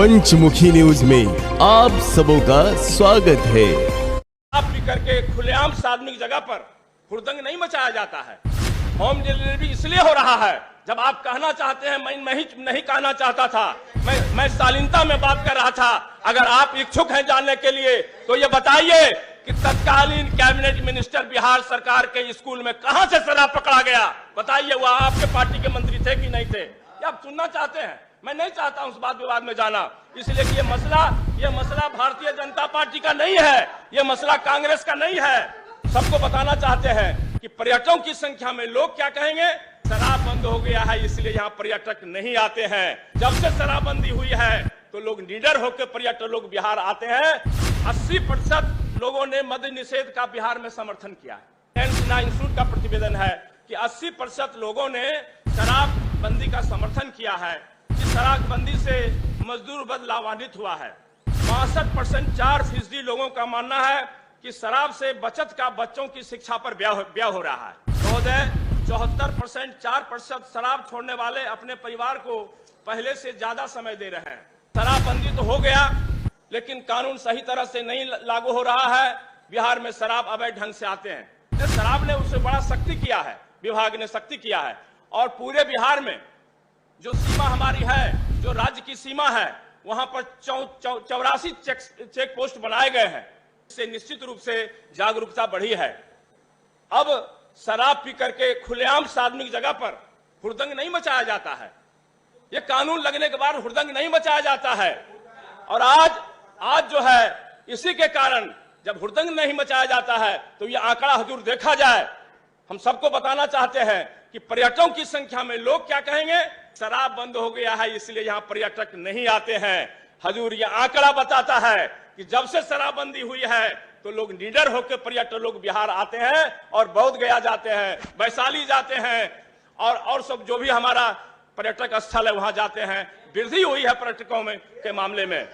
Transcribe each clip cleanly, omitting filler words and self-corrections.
पंचमुखी news में आप सबों का स्वागत है। आप भी करके खुलेआम सार्वजनिक जगह पर हुड़दंग नहीं मचाया जाता है। होम डिलीवरी इसलिए हो रहा है जब आप कहना चाहते हैं, मैं ही नहीं कहना चाहता था, मैं शालीनता में बात कर रहा था। अगर आप इच्छुक हैं जानने के लिए तो ये बताइए कि तत्कालीन कैबिनेट मिनिस्टर बिहार सरकार के स्कूल में कहां से शराब पकड़ा गया? बताइए, वो आपके पार्टी के मंत्री थे कि नहीं थे? ये आप सुनना चाहते हैं? मैं नहीं चाहता हूं उस बात विवाद में जाना, इसलिए कि ये मसला भारतीय जनता पार्टी का नहीं है, ये मसला कांग्रेस का नहीं है। सबको बताना चाहते हैं कि पर्यटकों की संख्या में लोग क्या कहेंगे, शराब बंद हो गया है इसलिए यहाँ पर्यटक नहीं आते हैं। जब से शराबबंदी हुई है तो लोग निडर होकर पर्यटक लोग बिहार आते हैं। 80% लोगों ने मद्य निषेध का बिहार में समर्थन किया है। इंस्टीट्यूट का प्रतिवेदन है कि 80% लोगों ने शराबबंदी का समर्थन किया है। शराबबंदी से मजदूर वर्ग लाभान्वित हुआ है। 62% 4% लोगों का मानना है कि शराब से बचत का बच्चों की शिक्षा पर व्यय हो रहा है। महोदय, 74% 4% शराब छोड़ने वाले अपने परिवार को पहले से ज्यादा समय दे रहे हैं। शराबबंदी तो हो गया लेकिन कानून सही तरह से नहीं लागू हो रहा है। बिहार में शराब अवैध ढंग से आते हैं। शराब ने उससे बड़ा सख्ती किया है, विभाग ने सख्ती किया है और पूरे बिहार में जो सीमा हमारी है, जो राज्य की सीमा है, वहां पर 84 चेक पोस्ट बनाए गए हैं। इससे निश्चित रूप से जागरूकता बढ़ी है। अब शराब पी करके खुलेआम सार्वजनिक जगह पर हुड़दंग नहीं मचाया जाता है। ये कानून लगने के बाद हुड़दंग नहीं मचाया जाता है। और आज जो है, इसी के कारण जब हुड़दंग नहीं मचाया जाता है तो ये आंकड़ा हुजूर देखा जाए। हम सबको बताना चाहते हैं कि पर्यटकों की संख्या में लोग क्या कहेंगे, शराब बंद हो गया है इसलिए यहाँ पर्यटक नहीं आते हैं। हुजूर, ये आंकड़ा बताता है कि जब से शराबबंदी हुई है तो लोग निडर होकर पर्यटक लोग बिहार आते हैं और बोध गया जाते हैं, वैशाली जाते हैं और सब जो भी हमारा पर्यटक स्थल है वहां जाते हैं। वृद्धि हुई है पर्यटकों में के मामले में।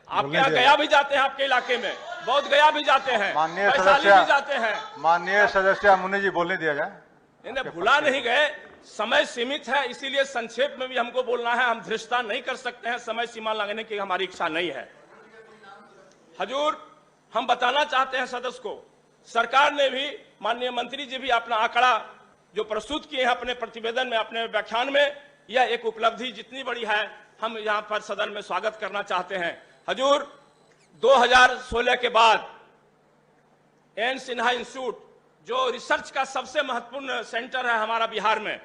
आपके यहाँ गया भी जाते हैं, आपके इलाके में बोध गया भी जाते हैं, वैशाली भी जाते हैं। माननीय सदस्य मुनि जी बोलने दिया जाए। इन्हें भुला नहीं गए, समय सीमित है इसीलिए संक्षेप में भी हमको बोलना है। हम धृष्टता नहीं कर सकते हैं, समय सीमा लगने की हमारी इच्छा नहीं है। हुजूर, हम बताना चाहते हैं सदस्य को, सरकार ने भी, माननीय मंत्री जी भी अपना आंकड़ा जो प्रस्तुत किए हैं अपने प्रतिवेदन में, अपने व्याख्यान में, यह एक उपलब्धि जितनी बड़ी है हम यहां पर सदन में स्वागत करना चाहते हैं। हुजूर, 2016 के बाद एन सिन्हा इंस्टीट्यूट जो रिसर्च का सबसे महत्वपूर्ण सेंटर है हमारा बिहार में,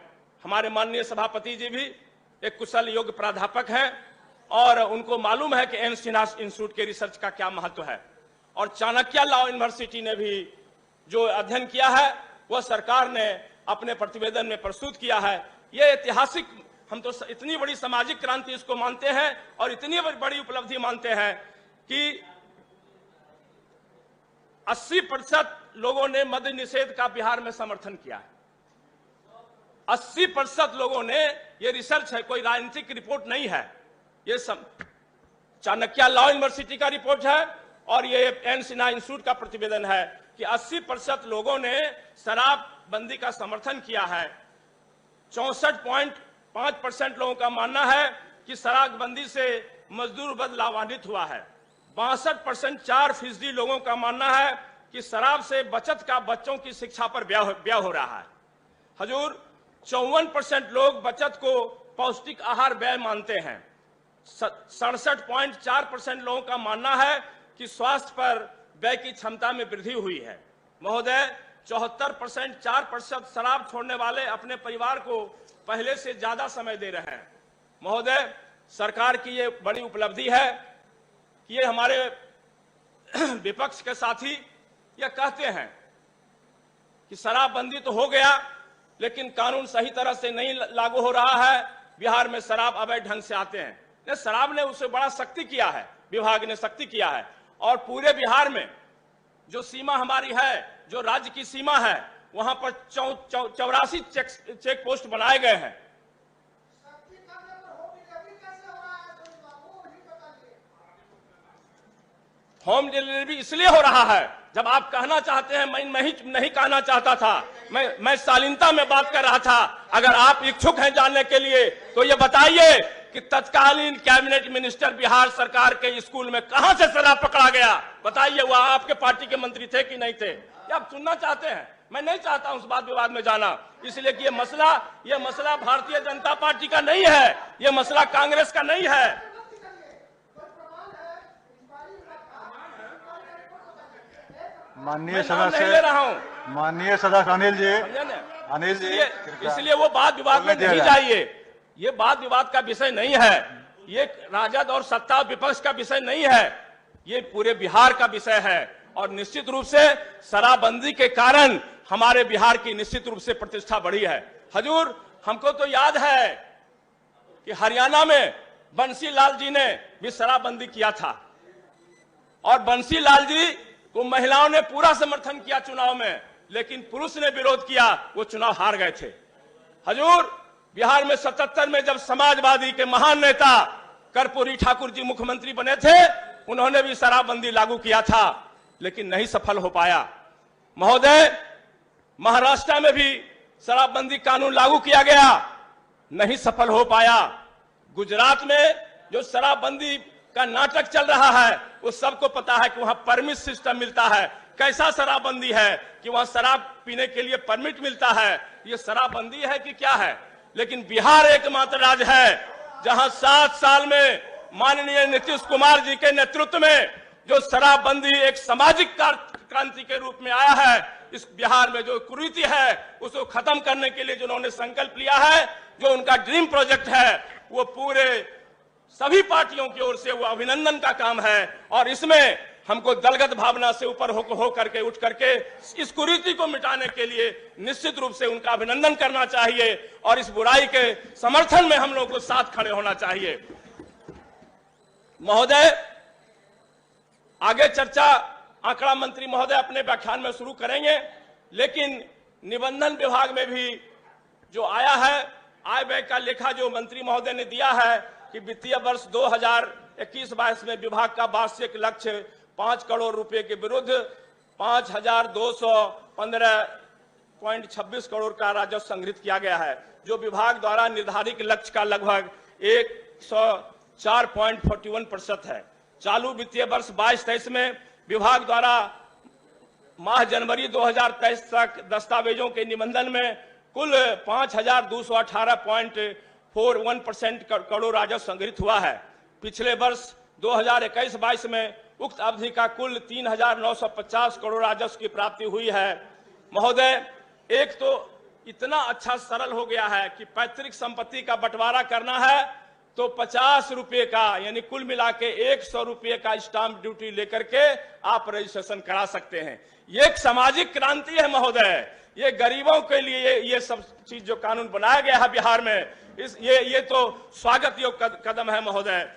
हमारे माननीय सभापति जी भी एक कुशल योग्य प्राध्यापक हैं और उनको मालूम है कि एन सिन्हा इंस्टीट्यूट के रिसर्च का क्या महत्व है। और चाणक्य लॉ यूनिवर्सिटी ने भी जो अध्ययन किया है वह सरकार ने अपने प्रतिवेदन में प्रस्तुत किया है। यह ऐतिहासिक, हम तो इतनी बड़ी सामाजिक क्रांति इसको मानते हैं और इतनी बड़ी उपलब्धि मानते हैं कि 80% लोगों ने मद्य निषेध का बिहार में समर्थन किया है। 80% लोगों ने, ये रिसर्च है, कोई राजनीतिक रिपोर्ट नहीं है, ये चाणक्य लॉ यूनिवर्सिटी का रिपोर्ट है और ये एन सिन्हा इंस्टीट्यूट का प्रतिवेदन है कि 80% लोगों ने शराबबंदी का समर्थन किया है। 64.5% लोगों का मानना है कि शराबबंदी से मजदूर वर्ग लाभान्वित हुआ है। 62% 4% लोगों का मानना है कि शराब से बचत का बच्चों की शिक्षा पर व्यय हो रहा है। हुजूर, 54% लोग बचत को पौष्टिक आहार व्यय मानते हैं। 67.4% लोगों का मानना है कि स्वास्थ्य पर व्यय की क्षमता में वृद्धि हुई है। महोदय, 74% 4% शराब छोड़ने वाले अपने परिवार को पहले से ज्यादा समय दे रहे हैं। महोदय, सरकार की ये बड़ी उपलब्धि है कि ये हमारे विपक्ष के साथी ये कहते हैं कि शराबबंदी तो हो गया लेकिन कानून सही तरह से नहीं लागू हो रहा है। बिहार में शराब अवैध ढंग से आते हैं। शराब ने उससे बड़ा सख्ती किया है, विभाग ने सख्ती किया है और पूरे बिहार में जो सीमा हमारी है, जो राज्य की सीमा है, वहां पर 84 चेक पोस्ट बनाए गए हैं। होम डिलीवरी इसलिए हो रहा है जब आप कहना चाहते हैं, मैं ही नहीं कहना चाहता था, मैं शालीनता में बात कर रहा था। अगर आप इच्छुक हैं जानने के लिए तो ये बताइए कि तत्कालीन कैबिनेट मिनिस्टर बिहार सरकार के स्कूल में कहां से शराब पकड़ा गया? बताइए, वो आपके पार्टी के मंत्री थे कि नहीं थे? क्या आप सुनना चाहते हैं? मैं नहीं चाहता हूं उस बात विवाद में जाना, इसलिए कि ये मसला भारतीय जनता पार्टी का नहीं है, ये मसला कांग्रेस का नहीं है। माननीय नहीं ले सदस्य, रहा हूं, माननीय सदस्य अनिल जी, अनिल जी, इसलिए वो बात विवाद में नहीं जाइए। ये बात विवाद का विषय नहीं है, ये राजद और सत्ता विपक्ष का विषय नहीं है, ये पूरे बिहार का विषय है। और निश्चित रूप से शराबबंदी के कारण हमारे बिहार की निश्चित रूप से प्रतिष्ठा बढ़ी है। हजूर, हमको तो याद है कि हरियाणा में बंसी लाल जी ने भी शराबबंदी किया था, और बंसी लाल जी को महिलाओं ने पूरा समर्थन किया चुनाव में, लेकिन पुरुष ने विरोध किया, वो चुनाव हार गए थे। हजूर, बिहार में 77 में जब समाजवादी के महान नेता कर्पूरी ठाकुर जी मुख्यमंत्री बने थे, उन्होंने भी शराबबंदी लागू किया था, लेकिन नहीं सफल हो पाया। महोदय, महाराष्ट्र में भी शराबबंदी कानून लागू किया गया, नहीं सफल हो पाया। गुजरात में जो शराबबंदी का नाटक चल रहा है, वो सबको पता है कि वहां परमिट सिस्टम मिलता है। कैसा शराबबंदी है कि वहां शराब पीने के लिए परमिट मिलता है? ये शराबबंदी है कि क्या है? लेकिन बिहार एकमात्र राज्य है जहां 7 साल में माननीय नीतीश कुमार जी के नेतृत्व में जो शराबबंदी एक सामाजिक क्रांति के रूप में आया है। इस बिहार में जो कुरीति है उसको खत्म करने के लिए जिन्होंने संकल्प लिया है, जो उनका ड्रीम प्रोजेक्ट है, वो पूरे सभी पार्टियों की ओर से वो अभिनंदन का काम है। और इसमें हमको दलगत भावना से ऊपर हो करके उठ करके इस कुरीति को मिटाने के लिए निश्चित रूप से उनका अभिनंदन करना चाहिए, और इस बुराई के समर्थन में हम लोग को साथ खड़े होना चाहिए। महोदय, आगे चर्चा आंकड़ा मंत्री महोदय अपने व्याख्यान में शुरू करेंगे, लेकिन निबंधन विभाग में भी जो आया है, आय व्यय का लेखा जो मंत्री महोदय ने दिया है कि वित्तीय वर्ष 2021-22 में विभाग का वार्षिक लक्ष्य 5 करोड़ रुपए के विरुद्ध 5,215.26 करोड़ का राजस्व संग्रहित किया गया है, जो विभाग द्वारा निर्धारित लक्ष्य का लगभग 104.41% है। चालू वित्तीय वर्ष 22-23 में विभाग द्वारा माह जनवरी 2023 तक दस्तावेजों के निबंधन में कुल 5,218.41% करोड़ राजस्व संग्रहित हुआ है। पिछले वर्ष 2021-22 में उक्त अवधि का कुल 3,950 करोड़ राजस्व की प्राप्ति हुई है। महोदय, एक तो इतना अच्छा सरल हो गया है कि पैतृक संपत्ति का बंटवारा करना है तो 50 रुपए का, यानी कुल मिला के 100 रुपए का स्टाम्प ड्यूटी लेकर के आप रजिस्ट्रेशन करा सकते हैं। ये एक सामाजिक क्रांति है महोदय, ये गरीबों के लिए ये सब चीज जो कानून बनाया गया है बिहार में, ये तो स्वागत योग्य कदम है महोदय।